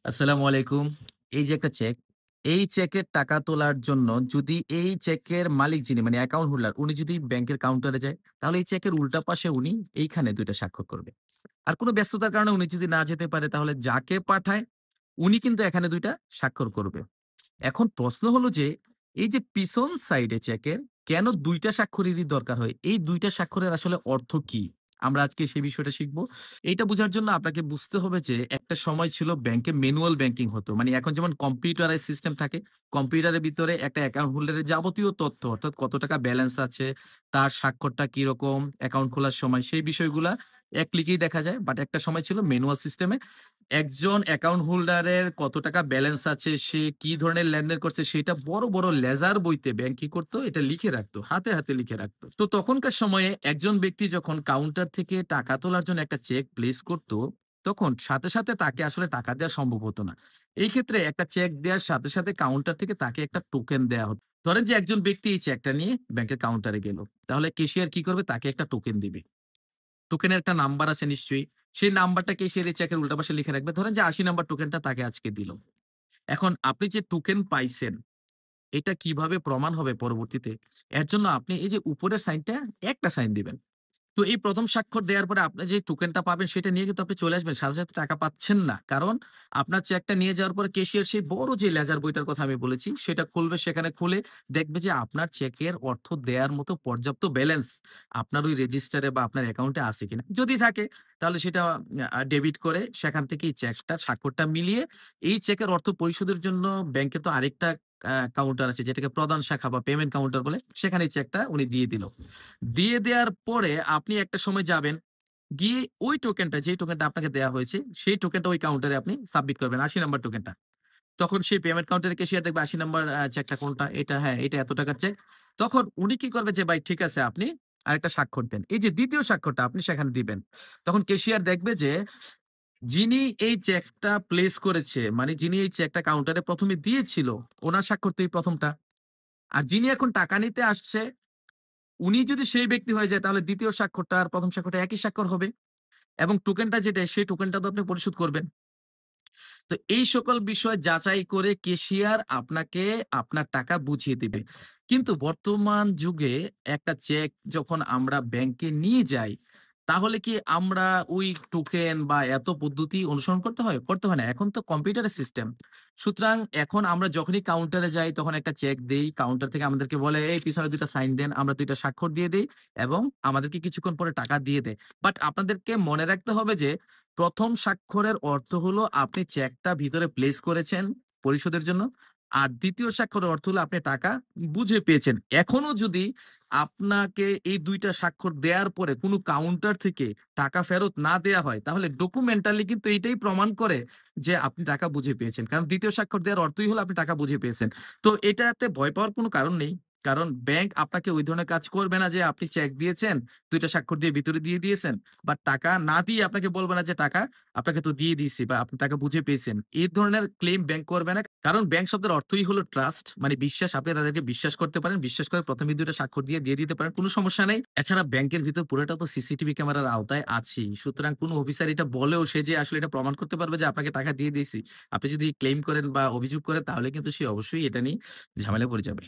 আসসালামু আলাইকুম। এই যে একটা চেক, এই চেকের টাকা তোলার জন্য যদি এই চেকের মালিক যিনি মানে অ্যাকাউন্ট হোল্ডার উনি যদি ব্যাংকের কাউন্টারে যায়, তাহলে এই চেকের উল্টা পাশে উনি এইখানে ২ টা স্বাক্ষর করবে। আর কোনো ব্যস্ততার কারণে উনি যদি না যেতে পারে তাহলে যাকে পাঠায় উনি কিন্তু এখানে ২ টা স্বাক্ষর করবে। এখন প্রশ্ন হলো যে, এই যে পিছন সাইডে চেকের কেন ২ টা স্বাক্ষরেরই দরকার হয়? এই ২ টা স্বাক্ষরের আসলে অর্থ কি? আমরা আজকে সেই বিষয়টা শিখব। এইটা বুঝার জন্য আপনাকে বুঝতে হবে যে, একটা সময় ছিল ব্যাংকে ম্যানুয়াল ব্যাংকিং হতো। মানে এখন যেমন কম্পিউটারাইজ সিস্টেম থাকে, কম্পিউটারের ভিতরে একটা অ্যাকাউন্ট হোল্ডারের যাবতীয় তথ্য অর্থাৎ কত টাকা ব্যালেন্স আছে, তার স্বাক্ষরটা কিরকম, অ্যাকাউন্ট খোলার সময় সেই বিষয়গুলা এক ক্লিকেই দেখা যায়। বাট একটা সময় ছিল ম্যানুয়াল সিস্টেমে একজন অ্যাকাউন্ট হোল্ডারের কত টাকা ব্যালেন্স আছে, সে কি ধরনের লেনদেন করছে সেটা বড়, বড় লেজার বইতে ব্যাংক কি করত? এটা লিখে রাখতো। হাতে, হাতে লিখে রাখতো। তো তখনকার সময়ে একজন ব্যক্তি যখন কাউন্টার থেকে টাকা তোলার জন্য একটা চেক প্লেস করত, তখন সাথে, সাথে তাকে আসলে টাকা দেওয়া সম্ভব হতো না। এই ক্ষেত্রে একটা চেক দেওয়ার সাথে, সাথে কাউন্টার থেকে তাকে একটা টোকেন দেয়া হতো। ধরেন যে একজন ব্যক্তি এই চেকটা নিয়ে ব্যাংকের কাউন্টারে গেল। তাহলে ক্যাশিয়ার কি করবে? তাকে একটা টোকেন দিবে। টোকেনের একটা নাম্বার আছে নিশ্চয়ই। সেই নাম্বারটাকে সে চেকের উল্টা পাশে লিখে রাখবে। ধরেন যে ৮০ নাম্বার টোকেনটা তাকে আজকে দিল। এখন আপনি যে টোকেন পাইছেন, এটা কিভাবে প্রমাণ হবে পরবর্তীতে? এর জন্য আপনি এই যে উপরের সাইনটা একটা সাইন দিবেন। তো এই ১ম স্বাক্ষর দেওয়ার পরে আপনি যে টোকেনটা পাবেন সেটা নিয়ে কিন্তু আপনি চলে আসবেন। সাথে, সাথে টাকা পাচ্ছেন না। কারণ আপনার চেকটা নিয়ে যাওয়ার পরে ক্যাশিয়ার সেই বড় যে লেজার বইটার কথা আমি বলেছি সেটা খুলবে। সেখানে খুলে দেখবে যে আপনার চেকের অর্থ দেয়ার মতো পর্যাপ্ত ব্যালেন্স আপনার ওই রেজিস্টারে বা আপনার অ্যাকাউন্টে আছে কিনা। যদি থাকে তাহলে সেটা ডেবিট করে সেখান থেকে এই চেকটার স্বাক্ষরটা মিলিয়ে এই চেকের অর্থ পরিশোধের জন্য ব্যাংকে তো আরেকটা কাউন্টার আছে যেটাকে প্রধান শাখা বা পেমেন্ট কাউন্টার বলে। সেখানে এই চেকটা উনি দিয়ে দিল। দিয়ে দেয়ার পরে আপনি একটা সময় যাবেন। গিয়ে ওই টোকেনটা যে টোকেনটা আপনাকে দেয়া হয়েছে, সেই টোকেনটা ওই কাউন্টারে আপনি সাবমিট করবেন ৮০ নাম্বার টোকেনটা। তখন সেই পেমেন্ট কাউন্টারের ক্যাশিয়ার দেখবে ৮০ নাম্বার চেকটা কোনটা? এটা হ্যাঁ, এটা এত টাকার চেক। তখন উনি কি করবে যে ভাই ঠিক আছে আপনি আরেকটা স্বাক্ষর দেন। এই যে ২য় স্বাক্ষরটা আপনি সেখানে দিবেন। তখন ক্যাশিয়ার দেখবে যে যিনি এই চেকটা প্লেস করেছে, মানে যিনি এই চেকটা কাউন্টারে ১ম এ দিয়েছিল, উনার স্বাক্ষর তো এই ১ম টা। আর যিনি এখন টাকা নিতে আসছে উনি যদি সেই ব্যক্তি হয়ে যায় তাহলে ২য় স্বাক্ষরটা আর ১ম স্বাক্ষরটা একই স্বাক্ষর হবে এবং টোকেনটা যেটা সেই টোকেনটা তো আপনি পরিশোধ করবেন। তো এই সকল বিষয় যাচাই করে ক্যাশিয়ার আপনাকে আপনার টাকা বুঝিয়ে দিবে। কিন্তু বর্তমান যুগে একটা চেক যখন আমরা ব্যাংকে নিয়ে যাই, তাহলে কি আমরা ওই টোকেন বা এত পদ্ধতি অনুসরণ করতে হয়? করতে হয় না। এখন তো কম্পিউটারের সিস্টেম। সুতরাং এখন আমরা যখনই কাউন্টারে যাই তখন একটা চেক দেই। কাউন্টার থেকে আমাদেরকে বলে, "এই পিছনে ২ টা সাইন দেন।" আমরা ২ টা স্বাক্ষর দিয়ে দেই এবং আমাদেরকে কিছুক্ষণ পরে টাকা দিয়ে দেয়। বাট আপনাদেরকে মনে রাখতে হবে যে ১ম স্বাক্ষরের অর্থ হলো আপনি চেকটা ভিতরে প্লেস করেছেন পরিশোধের জন্য। আর ২য় স্বাক্ষরের অর্থ হলো আপনি টাকা বুঝে পেয়েছেন। এখনো যদি আপনাকে এই ২ টা স্বাক্ষর দেয়ার পরে কোন কাউন্টার থেকে টাকা ফেরত না দেয়া হয়, তাহলে ডকুমেন্টালি কিন্তু এইটাই প্রমাণ করে যে আপনি টাকা বুঝে পেয়েছেন। কারণ ২য় স্বাক্ষর দেওয়ার অর্থই হলো আপনি টাকা বুঝে পেয়েছেন। তো এটাতে ভয় পাওয়ার কোন কারণ নেই। কারণ ব্যাংক আপনাকে ওই ধরনের কাজ করবে না যে আপনি চেক দিয়েছেন, ২ টা স্বাক্ষর দিয়ে ভিতরে দিয়ে দিয়েছেন। বা টাকা না দিয়ে আপনাকে বলবে না যে টাকা আপনাকে তো দিয়ে দিয়েছি বা আপনি টাকা বুঝে পেয়েছেন। এই ধরনের ক্লেইম ব্যাংক করবে না। কারণ ব্যাংক শব্দের অর্থই হলো ট্রাস্ট মানে বিশ্বাস। আপনি তাদেরকে বিশ্বাস করতে পারেন। বিশ্বাস করে ১ম এই ২ টা স্বাক্ষর দিয়ে দিতে পারেন। কোন সমস্যা নাই। এছাড়া ব্যাংকের ভিতর পুরোটা তো সিসিটিভি ক্যামেরার আওতায় আছেই। সুতরাং কোন অফিসার এটা বলেও সে যে আসলে এটা প্রমাণ করতে পারবে যে আপনাকে টাকা দিয়ে দিয়েছি। আপনি যদি ক্লেইম করেন বা অভিযোগ করেন তাহলে কিন্তু সে অবশ্যই এটা নিয়ে ঝামেলায় পড়ে যাবে।